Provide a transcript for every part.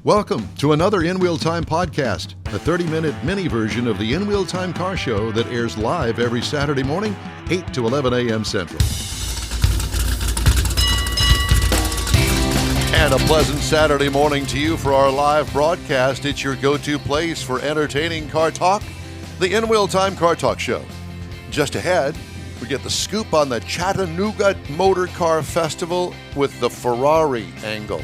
Welcome to another In Wheel Time podcast, a 30-minute mini version of the In Wheel Time car show that airs live every Saturday morning, 8 to 11 a.m. Central. And a pleasant Saturday morning to you for our live broadcast. It's your go-to place for entertaining car talk, the In Wheel Time Car Talk Show. Just ahead, we get the scoop on the Chattanooga Motor Car Festival with the Ferrari angle.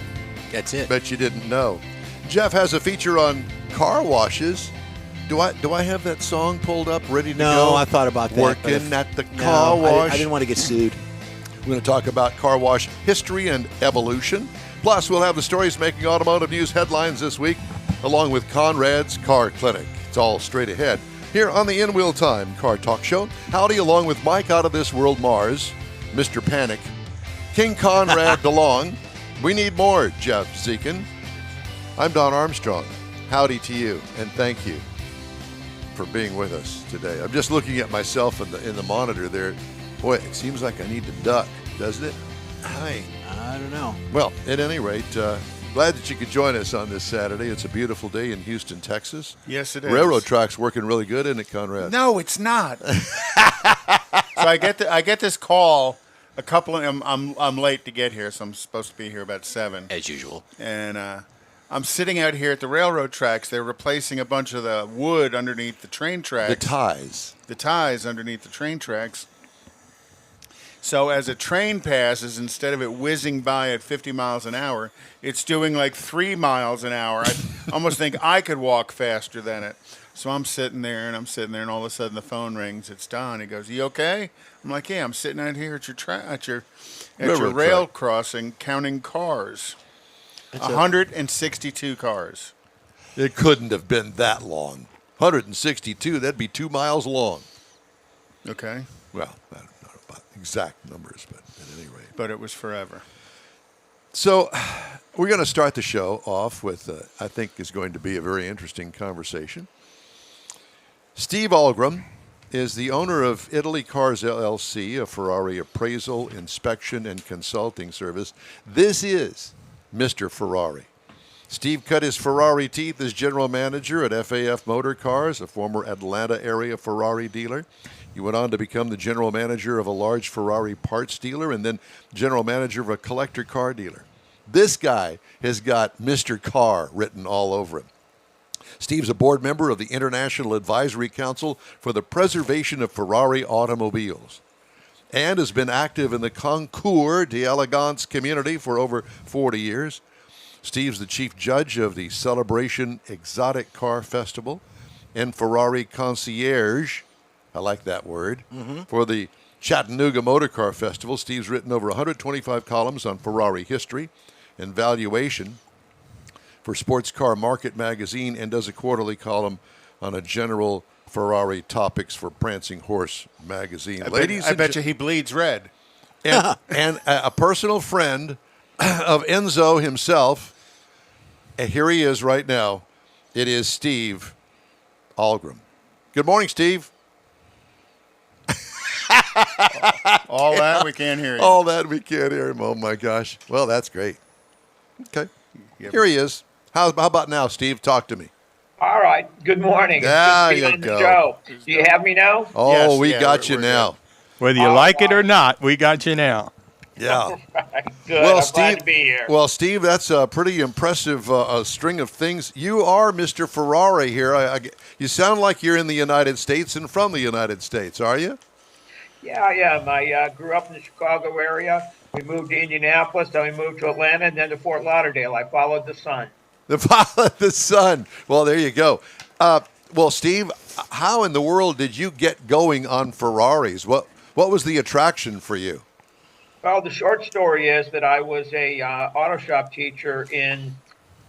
That's it. Bet you didn't know. Jeff has a feature on car washes. Do I have that song pulled up, ready to go? No, I thought about that. Working at the car wash. I didn't want to get sued. We're going to talk about car wash history and evolution. Plus, we'll have the stories making automotive news headlines this week, along with Conrad's Car Clinic. It's all straight ahead here on the In Wheel Time Car Talk Show. Howdy, along with Mike out of this world Mars, Mr. Panic, King Conrad DeLong. We need more, Jeff Dziekan. I'm Don Armstrong. Howdy to you, and thank you for being with us today. I'm just looking at myself in the monitor there. Boy, it seems like I need to duck, doesn't it? I don't know. Well, at any rate, glad that you could join us on this Saturday. It's a beautiful day in Houston, Texas. Yes, it is. Railroad track's working really good, isn't it, Conrad? No, it's not. So I get this call. I'm late to get here, so I'm supposed to be here about 7. As usual. And I'm sitting out here at the railroad tracks. They're replacing a bunch of the wood underneath the train tracks. The ties underneath the train tracks. So as a train passes, instead of it whizzing by at 50 miles an hour, it's doing like 3 miles an hour. I almost think I could walk faster than it. So I'm sitting there, and all of a sudden the phone rings. It's Don. He goes, "You okay?" I'm like, "Yeah, I'm sitting out here at your rail crossing, counting cars. 162 cars. It couldn't have been that long. 162, that'd be 2 miles long. Okay. Well, I don't know about exact numbers, but at any rate. But it was forever. So we're going to start the show off with, I think is going to be a very interesting conversation. Steve Ahlgrim is the owner of Italy Cars LLC, a Ferrari appraisal, inspection, and consulting service. This is Mr. Ferrari. Steve cut his Ferrari teeth as general manager at FAF Motor Cars, a former Atlanta area Ferrari dealer. He went on to become the general manager of a large Ferrari parts dealer and then general manager of a collector car dealer. This guy has got Mr. Car written all over him. Steve's a board member of the International Advisory Council for the Preservation of Ferrari Automobiles and has been active in the Concours d'Elegance community for over 40 years. Steve's the chief judge of the Celebration Exotic Car Festival and Ferrari concierge, I like that word, for the Chattanooga Motor Car Festival. Steve's written over 125 columns on Ferrari history and valuation for Sports Car Market magazine and does a quarterly column on a general Ferrari topics for Prancing Horse magazine. I bet you he bleeds red. And a personal friend of Enzo himself. And here he is right now. It is Steve Ahlgrim. Good morning, Steve. All that we can't hear you. All that we can't hear him. Oh, my gosh. Well, that's great. Okay. Yep. Here he is. How about now, Steve? Talk to me. All right. Good morning. There It's good to be you on the go. show. Do you have me now? Oh, Yes, we yeah, got you we're now. Whether you like it or not, we got you now. Yeah. Good. Well, I'm glad to be here. Well, Steve, that's a pretty impressive string of things. You are Mr. Ferrari here. You sound like you're in the United States and from the United States, are you? Yeah, I am. I grew up in the Chicago area. We moved to Indianapolis, then we moved to Atlanta, and then to Fort Lauderdale. I followed the sun. The sun. Well, there you go. Well, Steve, how in the world did you get going on Ferraris? What was the attraction for you? Well, the short story is that I was a auto shop teacher in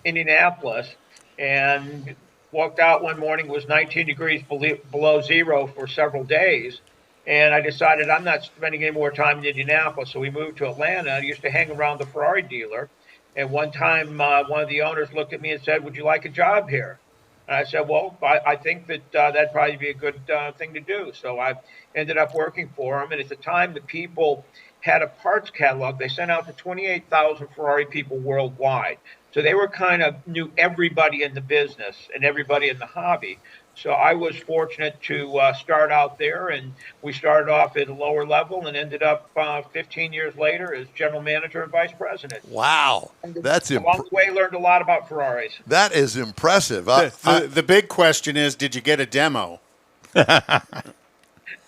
Indianapolis and walked out one morning. It was 19 degrees below zero for several days. And I decided I'm not spending any more time in Indianapolis. So we moved to Atlanta. I used to hang around the Ferrari dealer. And one time, one of the owners looked at me and said, "Would you like a job here?" And I said, "Well, I think that that'd probably be a good thing to do." So I ended up working for him. And at the time, the people had a parts catalog. They sent out to 28,000 Ferrari people worldwide. So they were kind of knew everybody in the business and everybody in the hobby. So I was fortunate to start out there, and we started off at a lower level and ended up 15 years later as general manager and vice president. Wow, that's Along the way, learned a lot about Ferraris. that is impressive. The big question is, did you get a demo?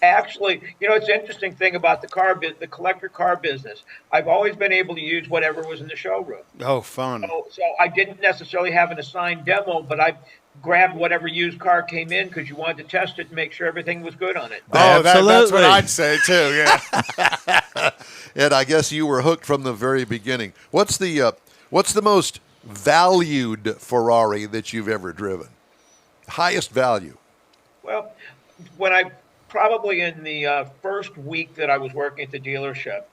Actually, it's an interesting thing about the collector car business. I've always been able to use whatever was in the showroom. Oh, fun. So I didn't necessarily have an assigned demo, but I grabbed whatever used car came in because you wanted to test it and make sure everything was good on it. Oh, that's what Absolutely. I'd say too. Yeah. And I guess you were hooked from the very beginning. What's the most valued Ferrari that you've ever driven? Highest value? Well, when I probably in the first week that I was working at the dealership,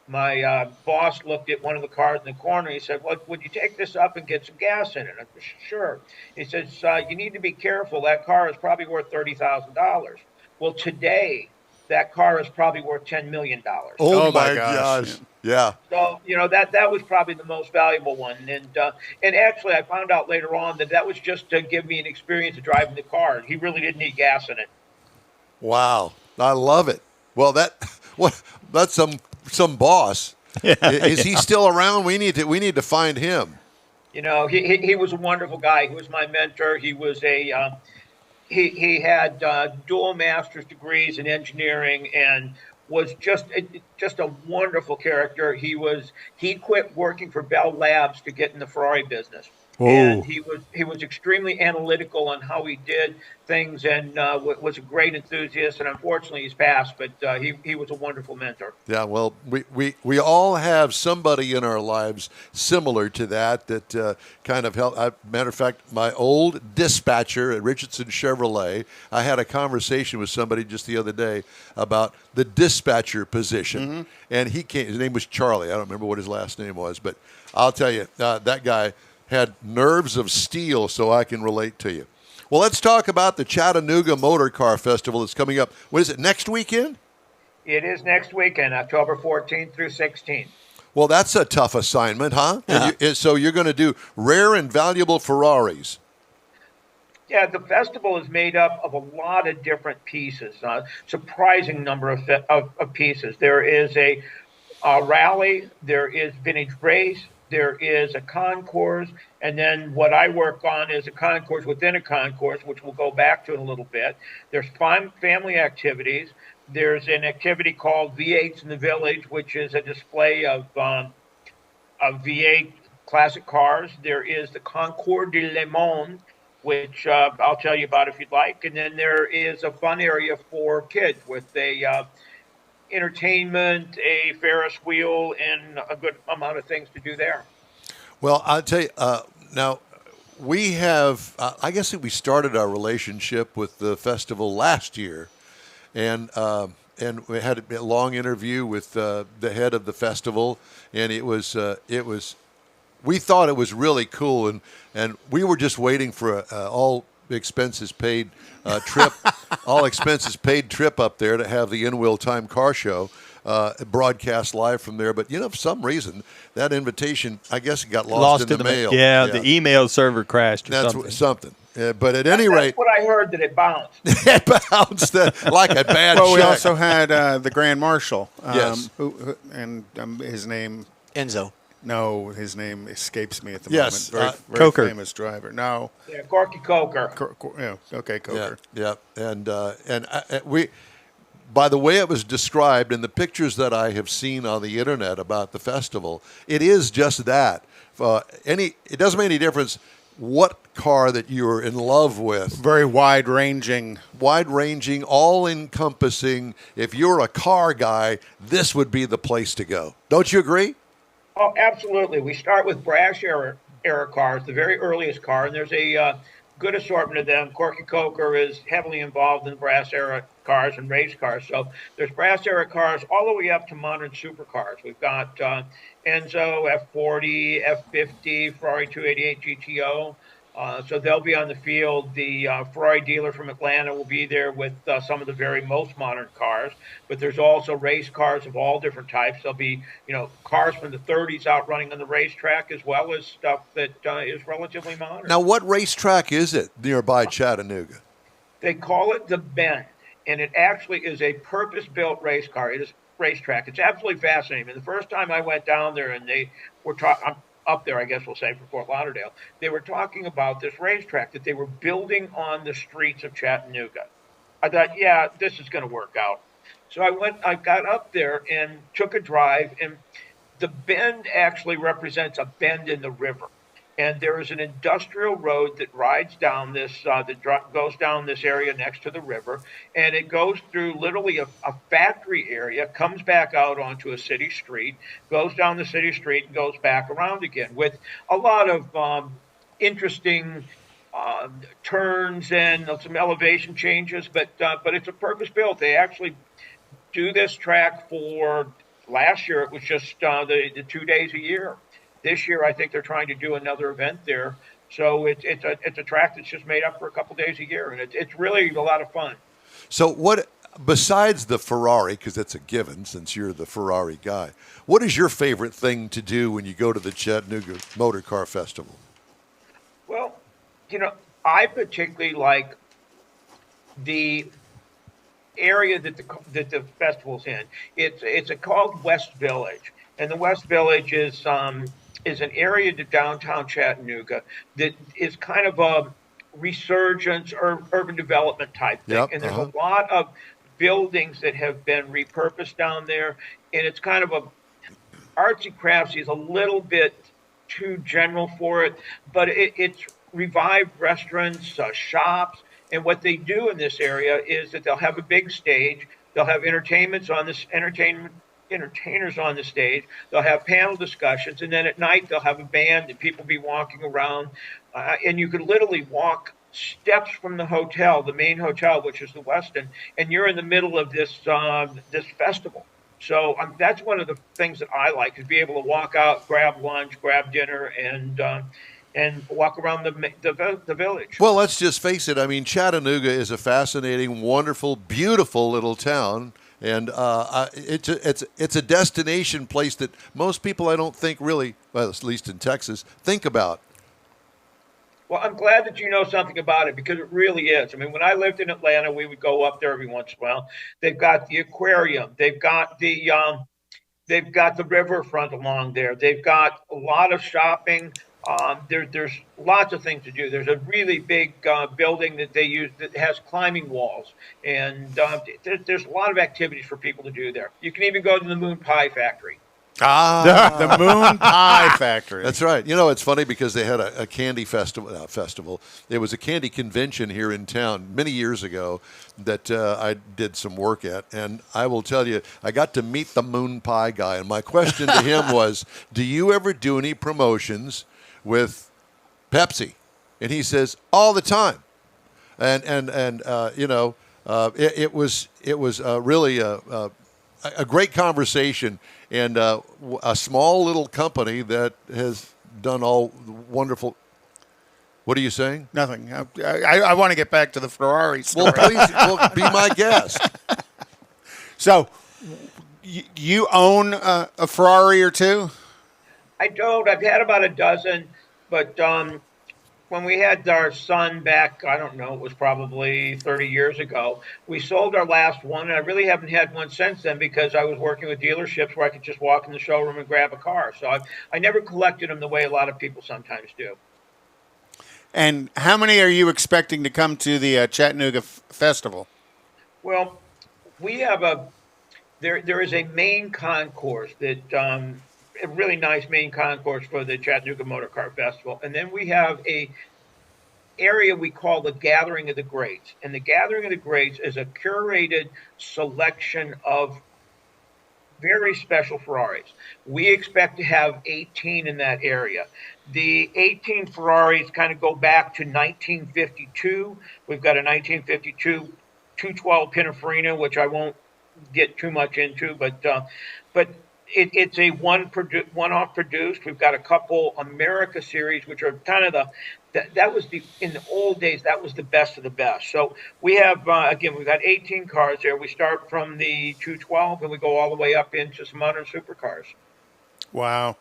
my boss looked at one of the cars in the corner. He said, "Well, would you take this up and get some gas in it?" I said, "Sure." He says, "You need to be careful. That car is probably worth $30,000." Well, today, that car is probably worth $10 million. Oh, Oh, my my gosh. gosh. Yeah. So that was probably the most valuable one, and actually I found out later on that was just to give me an experience of driving the car. He really didn't need gas in it. Wow. I love it. Well, that's some boss. Is he still around? We need to find him. He was a wonderful guy. He was my mentor. He was he had dual master's degrees in engineering and was just a wonderful character. He quit working for Bell Labs to get in the Ferrari business. Whoa. And he was extremely analytical on how he did things, and was a great enthusiast. And unfortunately, he's passed, but he was a wonderful mentor. Yeah, well, we all have somebody in our lives similar to that kind of helped. Matter of fact, my old dispatcher at Richardson Chevrolet, I had a conversation with somebody just the other day about the dispatcher position, and he came. His name was Charlie. I don't remember what his last name was, but I'll tell you, that guy had nerves of steel, so I can relate to you. Well, let's talk about the Chattanooga Motor Car Festival that's coming up. What is it, next weekend? It is next weekend, October 14th through 16th. Well, that's a tough assignment, huh? So you're going to do rare and valuable Ferraris. Yeah, the festival is made up of a lot of different pieces, surprising number of pieces. There is a rally, there is vintage race, there is a concourse, and then what I work on is a concourse within a concourse, which we'll go back to in a little bit. There's fun family activities. There's an activity called V8s in the Village, which is a display of V8 classic cars. There is the Concours de Le Monde, which I'll tell you about if you'd like. And then there is a fun area for kids with a entertainment, a Ferris wheel, and a good amount of things to do there. Well, I'll tell you, now we have, I guess we started our relationship with the festival last year, and we had a long interview with the head of the festival, and it was we thought it was really cool, and we were just waiting for all expenses paid trip, all expenses paid trip up there to have the In Wheel Time car show broadcast live from there. But for some reason that invitation, I guess, it got lost in the mail. Yeah, the email server crashed. Or That's something. But at any rate, that's what I heard, that it bounced. it bounced like a bad Well, we check. also had the Grand Marshal. Yes. And his name. Enzo. No, his name escapes me at the Yes, moment. Very Coker. famous driver. No. Yeah, Corky Coker. Okay, Coker. Yeah. And we, by the way it was described in the pictures that I have seen on the internet about the festival, it is just that. It doesn't make any difference what car that you're in love with. Very wide-ranging. Wide-ranging, all-encompassing. If you're a car guy, this would be the place to go. Don't you agree? Oh, absolutely. We start with brass era cars, the very earliest car, and there's a good assortment of them. Corky Coker is heavily involved in brass era cars and race cars. So there's brass era cars all the way up to modern supercars. We've got Enzo, F40, F50, Ferrari 288 GTO. So they'll be on the field. The Ferrari dealer from Atlanta will be there with some of the very most modern cars. But there's also race cars of all different types. There'll be, cars from the 30s out running on the racetrack, as well as stuff that is relatively modern. Now, what racetrack is it nearby Chattanooga? They call it the Bend, and it actually is a purpose-built race car. It is racetrack. It's absolutely fascinating. And the first time I went down there, and they were talking, up there, I guess we'll say, for Fort Lauderdale, they were talking about this racetrack that they were building on the streets of Chattanooga. I thought, yeah, this is going to work out. So I got up there and took a drive, and the Bend actually represents a bend in the river. And there is an industrial road that rides down this, goes down this area next to the river, and it goes through literally a factory area, comes back out onto a city street, goes down the city street, and goes back around again with a lot of interesting turns and some elevation changes. But it's a purpose built. They actually do this track for last year. It was just the 2 days a year. This year, I think they're trying to do another event there. So it's a track that's just made up for a couple days a year, and it's really a lot of fun. So what, besides the Ferrari, because it's a given since you're the Ferrari guy, what is your favorite thing to do when you go to the Chattanooga Motor Car Festival? Well, I particularly like the area that the festival's in. It's called West Village, and the West Village is an area to downtown Chattanooga that is kind of a resurgence or urban development type thing. Yep, and there's a lot of buildings that have been repurposed down there, and it's kind of a artsy craftsy is a little bit too general for it, but it's revived restaurants, shops, and what they do in this area is that they'll have a big stage, they'll have entertainers on the stage, they'll have panel discussions, and then at night they'll have a band and people be walking around, and you could literally walk steps from the hotel, the main hotel, which is the Westin, and you're in the middle of this festival. So that's one of the things that I like, is be able to walk out, grab lunch, grab dinner, and walk around the village. Well, let's just face it. I mean, Chattanooga is a fascinating, wonderful, beautiful little town. And it's a destination place that most people, I don't think, really, well, at least in Texas, think about. Well, I'm glad that you know something about it, because it really is. I mean, when I lived in Atlanta, we would go up there every once in a while. They've got the aquarium. They've got the riverfront along there. They've got a lot of shopping. There's lots of things to do. There's a really big building that they use that has climbing walls, and there's a lot of activities for people to do there. You can even go to the Moon Pie Factory. The Moon Pie Factory. That's right. It's funny because they had a candy festival. It was a candy convention here in town many years ago that I did some work at. And I will tell you, I got to meet the Moon Pie guy. And my question to him was, do you ever do any promotions with Pepsi? And he says, all the time. And it was really a great conversation, and a small little company that has done all wonderful. What are you saying? Nothing. I want to get back to the Ferrari story. Well, please, be my guest. So, you own a Ferrari or two? I don't. I've had about a dozen, but when we had our son back, I don't know, it was probably 30 years ago, we sold our last one, and I really haven't had one since then because I was working with dealerships where I could just walk in the showroom and grab a car. So I never collected them the way a lot of people sometimes do. And how many are you expecting to come to the Chattanooga Festival? Well, we have there is a main concourse that a really nice main concourse for the Chattanooga Motor Car Festival. And then we have a area we call the Gathering of the Greats. And the Gathering of the Greats is a curated selection of very special Ferraris. We expect to have 18 in that area. The 18 Ferraris kind of go back to 1952. We've got a 1952 212 Pininfarina, which I won't get too much into, but It's a one-off produced. We've got a couple America series, which are kind of that was in the old days, that was the best of the best. So we have, again, we've got 18 cars there. We start from the 212 and we go all the way up into some modern supercars. Wow.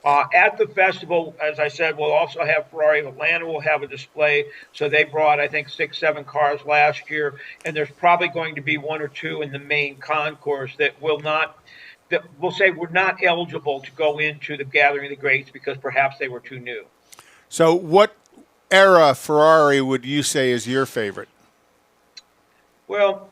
At the festival, as I said, we'll also have Ferrari of Atlanta will have a display. So they brought, I think, 6, 7 cars last year. And there's probably going to be 1 or 2 in the main concourse that we'll say we're not eligible to go into the Gathering of the Greats because perhaps they were too new. So what era Ferrari would you say is your favorite? Well,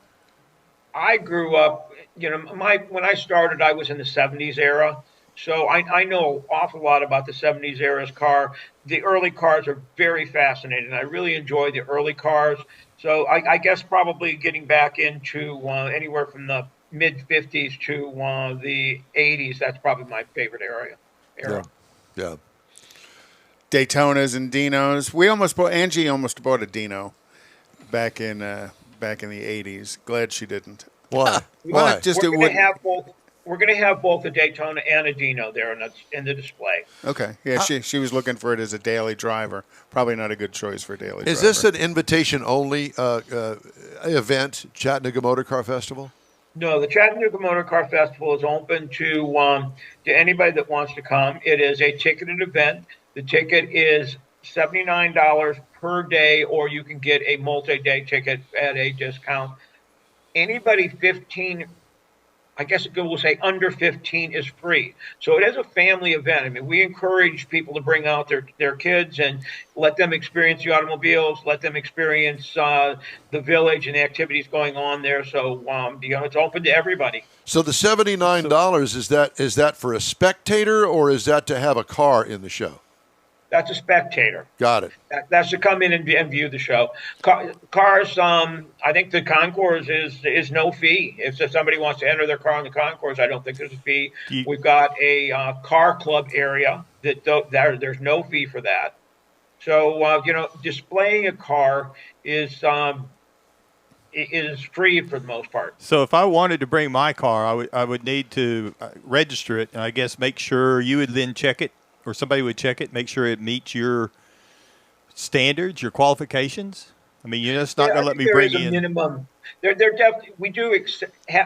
I grew up, when I started, I was in the 70s era. So I know an awful lot about the 70s era's car. The early cars are very fascinating. I really enjoy the early cars. So I guess probably getting back into anywhere from the mid-50s to the 80s, that's probably my favorite era. Yeah. Daytonas and Dinos. Angie almost bought a Dino back in the 80s. Glad she didn't. Why? Why? We're going to have both a Daytona and a Dino there in the display. Okay. Yeah, she was looking for it as a daily driver. Probably not a good choice for a daily driver. Is this an invitation-only event, Chattanooga Motor Car Festival? No, the Chattanooga Motor Car Festival is open to anybody that wants to come. It is a ticketed event. The ticket is $79 per day, or you can get a multi-day ticket at a discount. Anybody 15, I guess we'll say under 15 is free. So it is a family event. I mean, we encourage people to bring out their kids and let them experience the automobiles, let them experience the village and the activities going on there. So, it's open to everybody. So the $79, is that for a spectator or is that to have a car in the show? That's a spectator. Got it. That's to come in and view the show. Cars, I think the concourse is no fee. If somebody wants to enter their car in the concourse, I don't think there's a fee. We've got a car club area there's no fee for that. So, displaying a car is free for the most part. So if I wanted to bring my car, I would need to register it, and I guess make sure you would then check it, or somebody would check it, make sure it meets your standards, your qualifications. I mean, you're just not going to let me bring in. Minimum. They're definitely, we do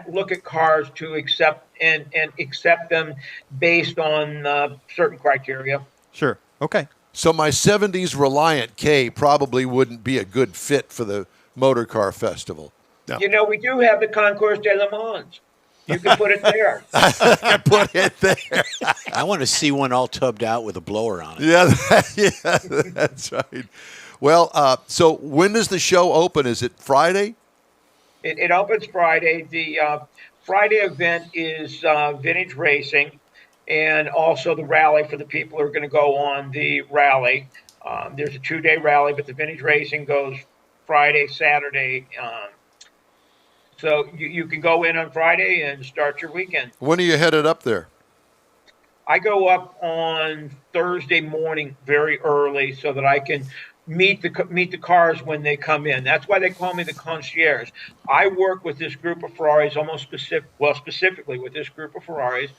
look at cars to accept and accept them based on certain criteria. Sure. Okay. So my 70s Reliant K probably wouldn't be a good fit for the Motor Car Festival. No. We do have the Concours de Le Mans. You can put it there. Put it there. I want to see one all tubbed out with a blower on it. Yeah, that's right. Well, so when does the show open? Is it Friday? It opens Friday. The Friday event is vintage racing, and also the rally for the people who are going to go on the rally. There's a 2-day rally, but the vintage racing goes Friday, Saturday. So you can go in on Friday and start your weekend. When are you headed up there? I go up on Thursday morning very early so that I can meet the cars when they come in. That's why they call me the concierge. I work with this group of Ferraris specifically with this group of Ferraris.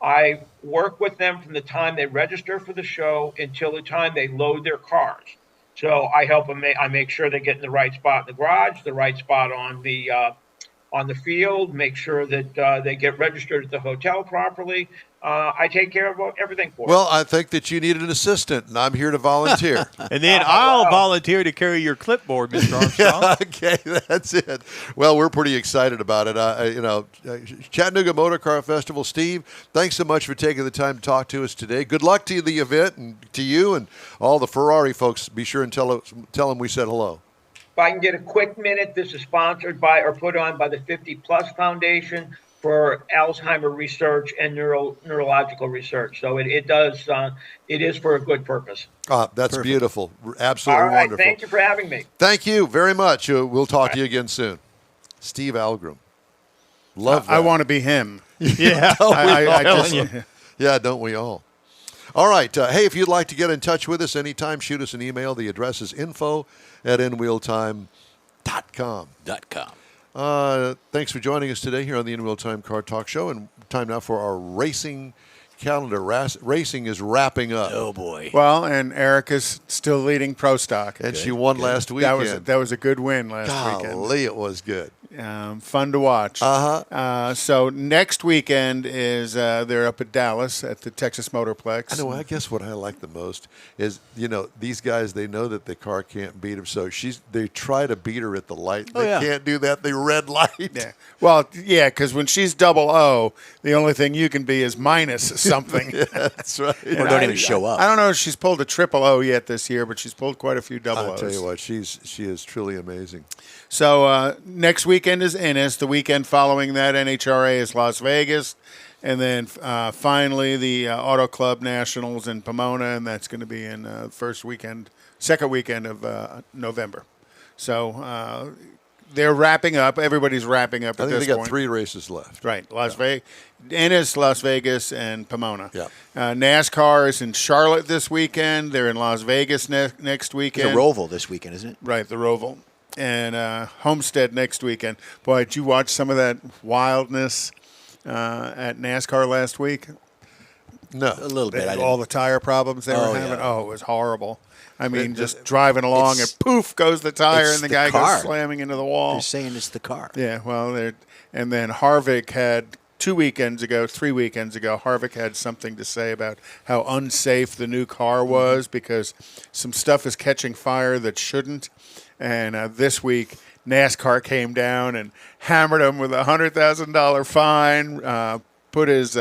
I work with them from the time they register for the show until the time they load their cars. So I help them. I make sure they get in the right spot in the garage, the right spot on the field, make sure that they get registered at the hotel properly. I take care of everything for them. Well, I think that you need an assistant, and I'm here to volunteer. And then I'll volunteer to carry your clipboard, Mr. Armstrong. Yeah, okay, that's it. Well, we're pretty excited about it. Chattanooga Motor Car Festival. Steve, thanks so much for taking the time to talk to us today. Good luck to the event and to you and all the Ferrari folks. Be sure and tell them we said hello. If I can get a quick minute, this is sponsored by or put on by the 50 Plus Foundation for Alzheimer research and neurological research. So it is for a good purpose. That's perfect. Beautiful. Absolutely all right, wonderful. Thank you for having me. Thank you very much. We'll talk to you again soon. Steve Ahlgrim. Love that. I want to be him. Yeah. Yeah, don't we all? All right. Hey, if you'd like to get in touch with us anytime, shoot us an email. The address is info@inwheeltime.com. .com. Thanks for joining us today here on the In Wheel Time Car Talk Show. And time now for our racing calendar. Racing is wrapping up. Oh boy. Well, and Erica's still leading Pro Stock. And she won last weekend. That was a good win last weekend. Golly, it was good. Fun to watch. Uh-huh. So next weekend is they're up at Dallas at the Texas Motorplex. I know. I guess what I like the most is, these guys, they know that the car can't beat them, so they try to beat her at the light. They can't do that. The red light. Yeah. Well, yeah, because when she's 00, the only thing you can be is minus something. Yeah, that's right. Or don't even show up. I don't know if she's pulled a 000 yet this year, but she's pulled quite a few 00s. I'll tell you what, she is truly amazing. So next weekend is Ennis. The weekend following that, NHRA is Las Vegas. And then finally the Auto Club Nationals in Pomona, and that's going to be in second weekend of November. So they're wrapping up. Everybody's wrapping up I at think this they got point. 3 races left. Right, Ennis, Las Vegas, and Pomona. Yeah. NASCAR is in Charlotte this weekend. They're in Las Vegas next It's weekend. a Roval this weekend, isn't it? Right, the Roval. And Homestead next weekend. Boy, did you watch some of that wildness at NASCAR last week? No. A little bit. All the tire problems they were Oh, having. yeah. Oh, it was horrible. I mean, just driving along and poof goes the tire it's and the the guy car. goes slamming into the wall. They're saying it's the car. Yeah, well, and then Harvick had 3 weekends ago, Harvick had something to say about how unsafe the new car was because some stuff is catching fire that shouldn't. And this week, NASCAR came down and hammered him with a $100,000 fine, put his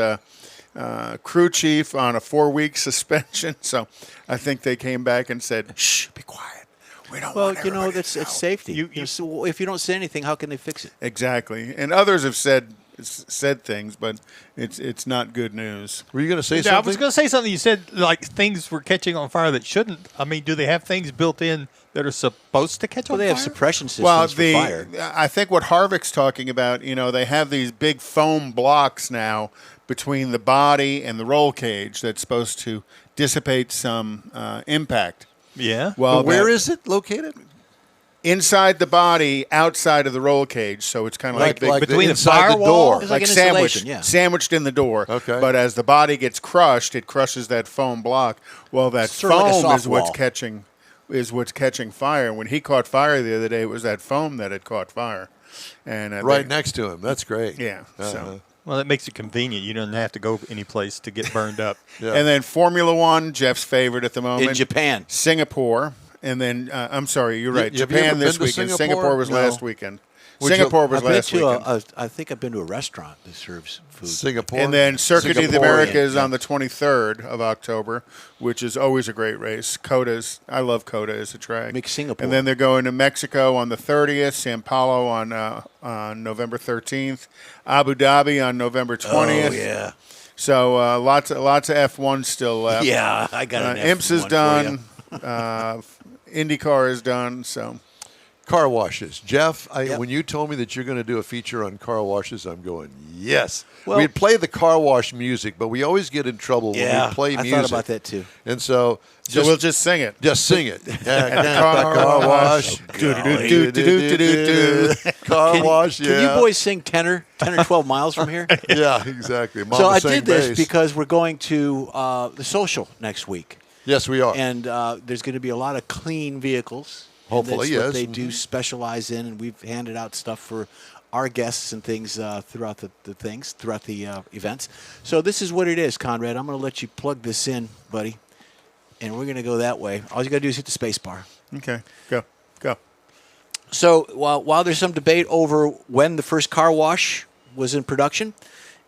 crew chief on a 4-week suspension. So I think they came back and said, shh, be quiet. We don't want everybody to know. It's safety. So if you don't say anything, how can they fix it? Exactly. And others have said things, but it's not good news. Were you going to say Yeah, something? I was going to say something. You said like things were catching on fire that shouldn't. I mean, do they have things built in that are supposed to catch Well, on they fire? have suppression systems Well, for fire. I think what Harvick's talking about, they have these big foam blocks now between the body and the roll cage that's supposed to dissipate some impact. Yeah. Well, Where is it located? inside the body, outside of the roll cage? So it's kind of like, Like between the inside the firewall? door. It's like an installation, yeah. sandwiched in the door. Okay. But as the body gets crushed, it crushes that foam block. Well, that Sort of like a foam soft is what's wall. catching fire. When he caught fire the other day, it was that foam that had caught fire. And Right next to him. That's great. Yeah. Uh-huh. So. Well, that makes it convenient. You don't have to go any place to get burned up. Yeah. And then Formula One, Jeff's favorite at the moment. In Japan. Singapore. And then, I'm sorry, you're right. Have you ever Japan this been to weekend. Singapore? Singapore was No. last weekend. Would you- Singapore was I've been last to weekend. I think I've been to a restaurant that serves food. Singapore. And then Circuit of the Singaporean. Americas on the 23rd of October, which is always a great race. I love COTA as a track. Make Singapore. And then they're going to Mexico on the 30th, Sao Paulo on November 13th, Abu Dhabi on November 20th. Oh, yeah. So lots of F1 still left. Yeah, I got an IMSA is F1 for done. you. IndyCar is done. So Car washes. Jeff, Yep. when you told me that you're going to do a feature on car washes, I'm going, yes. Well- We'd play the car wash music, but we always get in trouble when Yeah, we play I music. thought about that too. And so we'll just sing it. just sing it. car wash. Do-do-do-do-do-do-do. Car wash, yeah. Can you boys sing 10 or 12 miles from here? Yeah, exactly. So Mama I sang did this bass. because we're going to the social next week. Yes, we are. And there's going to be a lot of clean vehicles. And Hopefully, that's what yes. they do specialize in, and we've handed out stuff for our guests and things throughout the events. So this is what it is, Conrad. I'm going to let you plug this in, buddy, and we're going to go that way. All you got to do is hit the space bar. Okay, go. So while there's some debate over when the first car wash was in production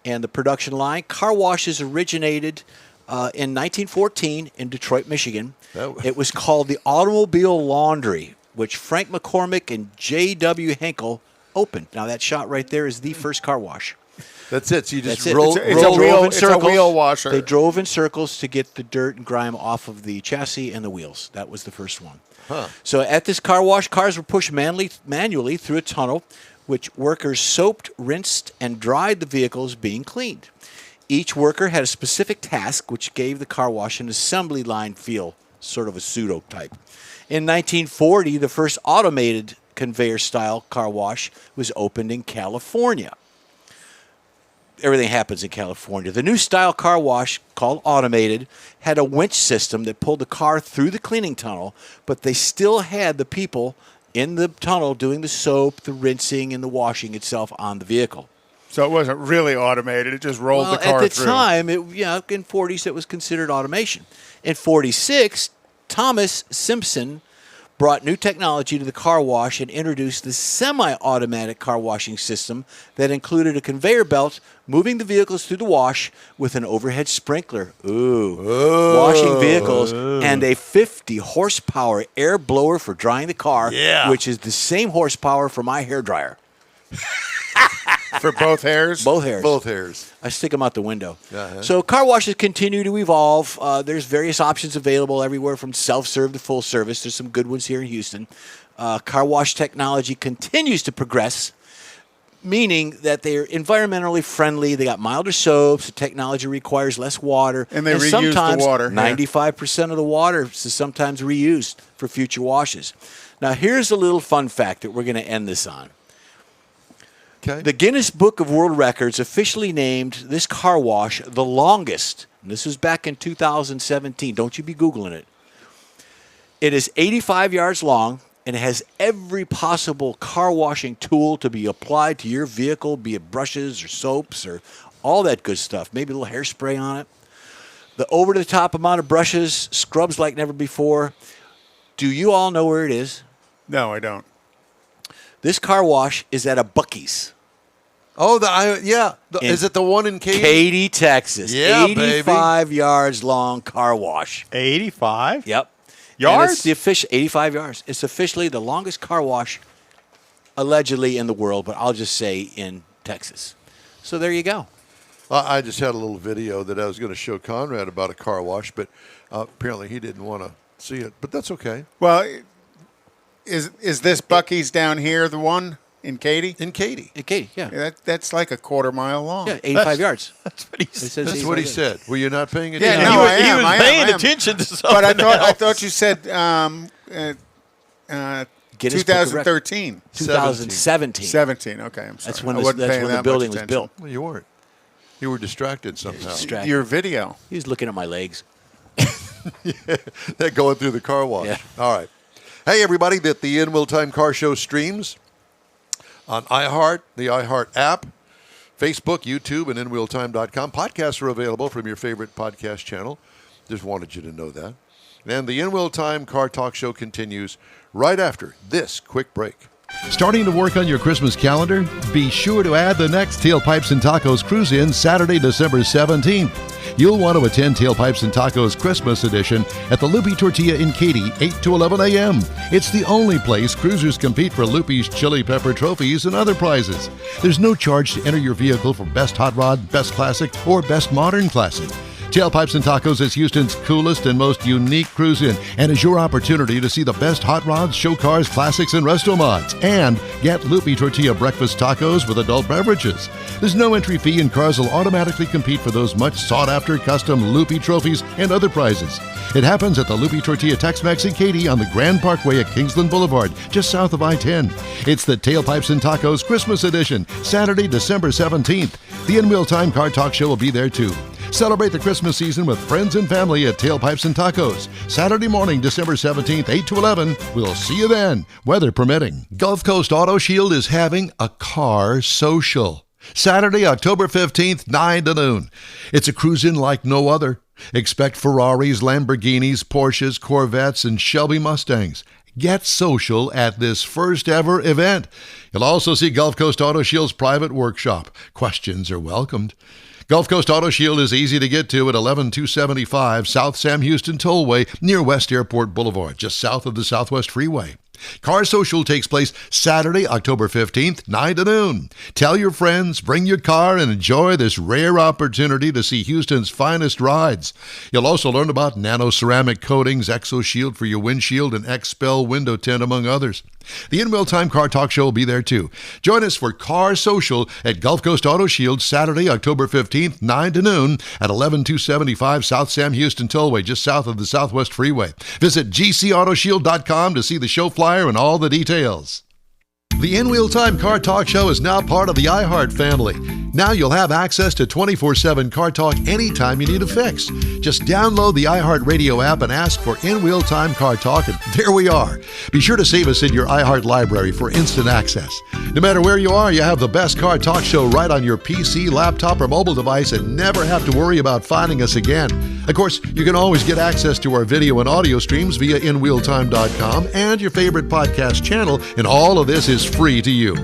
and the production line, car washes originated in 1914 in Detroit, Michigan. It was called the Automobile Laundry, which Frank McCormick and J.W. Henkel opened. Now, that shot right there is the first car wash. That's it. So you just That's it. roll. It's a roll- wheel- drove in it's a circles. wheel washer. They drove in circles to get the dirt and grime off of the chassis and the wheels. That was the first one. Huh. So at this car wash, cars were pushed manually through a tunnel, which workers soaped, rinsed, and dried the vehicles being cleaned. Each worker had a specific task, which gave the car wash an assembly line feel, sort of a pseudo type. In 1940, the first automated conveyor-style car wash was opened in California. everything happens in California. The new style car wash, called automated, had a winch system that pulled the car through the cleaning tunnel, but they still had the people in the tunnel doing the soap, the rinsing, and the washing itself on the vehicle. So it wasn't really automated. It just rolled the car at the through. time, in 40s, it was considered automation. In 46, Thomas Simpson brought new technology to the car wash and introduced the semi-automatic car washing system that included a conveyor belt moving the vehicles through the wash with an overhead sprinkler. Washing vehicles and a 50 horsepower air blower for drying the car, which is the same horsepower for my hairdryer. For both hairs? Both hairs. Both hairs. I stick them out the window. Uh-huh. So car washes continue to evolve. There's various options available everywhere from self-serve to full service. There's some good ones here in Houston. Car wash technology continues to progress, meaning that they're environmentally friendly. They got milder soaps. The technology requires less water. And they reuse the sometimes water, yeah. 95% of the water is sometimes reused for future washes. Now, here's a little fun fact that we're going to end this on. Okay. The Guinness Book of World Records officially named this car wash the longest. And this was back in 2017. Don't you be Googling it. It is 85 yards long, and it has every possible car washing tool to be applied to your vehicle, be it brushes or soaps or all that good stuff. Maybe a little hairspray on it. The over-the-top amount of brushes, scrubs like never before. Do you all know where it is? No, I don't. This car wash is at a Buc-ee's. Oh, is it the one in Katy? Katy, Texas. Yeah, 85 yards long car wash. 85? Yep. Yards? And it's the official 85 yards. It's officially the longest car wash allegedly in the world, but I'll just say in Texas. So there you go. I just had a little video that I was going to show Conrad about a car wash, but apparently he didn't want to see it. But that's okay. Well, is this Buc-ee's down here the one in Katy? In Katy. In Katy, yeah. That's like a quarter mile long. Yeah, 85 yards. That's what he It said. says That's 85 what he yards. said. Were you not paying attention? Yeah, no, I am. He was I am, paying I am. attention to something But I else. thought you said Guinness Book of 2013. 2017. 17. Okay, I'm sorry. That's when I wasn't paying the that building much was attention. built. Well, you weren't. You were distracted somehow. Distracted. Your video. He was looking at my legs. They're going through the car wash. Yeah. All right. Hey, everybody, that the In Will Time Car Show streams on iHeart, the iHeart app, Facebook, YouTube, and InWheelTime.com. Podcasts are available from your favorite podcast channel. Just wanted you to know that. And the In Will Time Car Talk Show continues right after this quick break. Starting to work on your Christmas calendar? Be sure to add the next Tailpipes and Tacos Cruise-In Saturday, December 17th. You'll want to attend Tailpipes and Tacos Christmas Edition at the Loopy Tortilla in Katy, 8 to 11 a.m. It's the only place cruisers compete for Loopy's Chili Pepper trophies and other prizes. There's no charge to enter your vehicle for Best Hot Rod, Best Classic, or Best Modern Classic. Tailpipes and Tacos is Houston's coolest and most unique cruise-in and is your opportunity to see the best hot rods, show cars, classics, and resto mods. And get Loopy Tortilla breakfast tacos with adult beverages. There's no entry fee and cars will automatically compete for those much sought-after custom Loopy trophies and other prizes. It happens at the Loopy Tortilla Tex-Mex in Katy on the Grand Parkway at Kingsland Boulevard, just south of I-10. It's the Tailpipes and Tacos Christmas Edition, Saturday, December 17th. The In Wheel Time Car Talk Show will be there too. Celebrate the Christmas season with friends and family at Tailpipes and Tacos. Saturday morning, December 17th, 8 to 11. We'll see you then, weather permitting. Gulf Coast Auto Shield is having a car social. Saturday, October 15th, 9 to noon. It's a cruise-in like no other. Expect Ferraris, Lamborghinis, Porsches, Corvettes, and Shelby Mustangs. Get social at this first ever event. You'll also see Gulf Coast Auto Shield's private workshop. Questions are welcomed. Gulf Coast Auto Shield is easy to get to at 11275 South Sam Houston Tollway near West Airport Boulevard, just south of the Southwest Freeway. Car Social takes place Saturday, October 15th, 9 to noon. Tell your friends, bring your car, and enjoy this rare opportunity to see Houston's finest rides. You'll also learn about nano-ceramic coatings, ExoShield for your windshield, and XPEL window tint, among others. The In Real Time Car Talk Show will be there too. Join us for Car Social at Gulf Coast Auto Shield Saturday, October 15th, 9 to noon at 11275 South Sam Houston Tollway, just south of the Southwest Freeway. Visit gcautoshield.com to see the show flyer and all the details. The In Wheel Time Car Talk Show is now part of the iHeart family. Now you'll have access to 24/7 Car Talk anytime you need a fix. Just download the iHeart Radio app and ask for In Wheel Time Car Talk, and there we are. Be sure to save us in your iHeart library for instant access. No matter where you are, you have the best Car Talk show right on your PC, laptop, or mobile device and never have to worry about finding us again. Of course, you can always get access to our video and audio streams via InWheelTime.com and your favorite podcast channel, and all of this is free to you.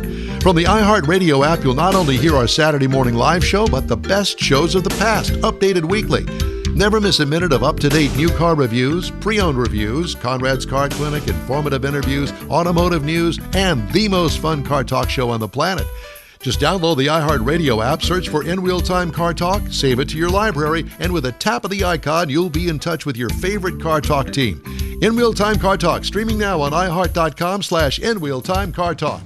From the iHeart Radio app, you'll not only hear our Saturday morning live show, but the best shows of the past, updated weekly. Never miss a minute of up-to-date new car reviews, pre-owned reviews, Conrad's Car Clinic, informative interviews, automotive news, and the most fun car talk show on the planet. Just download the iHeart Radio app, search for In Wheel Time Car Talk, save it to your library, and with a tap of the icon, you'll be in touch with your favorite Car Talk team. In Wheel Time Car Talk, streaming now on iHeart.com/In Wheel Time Car Talk.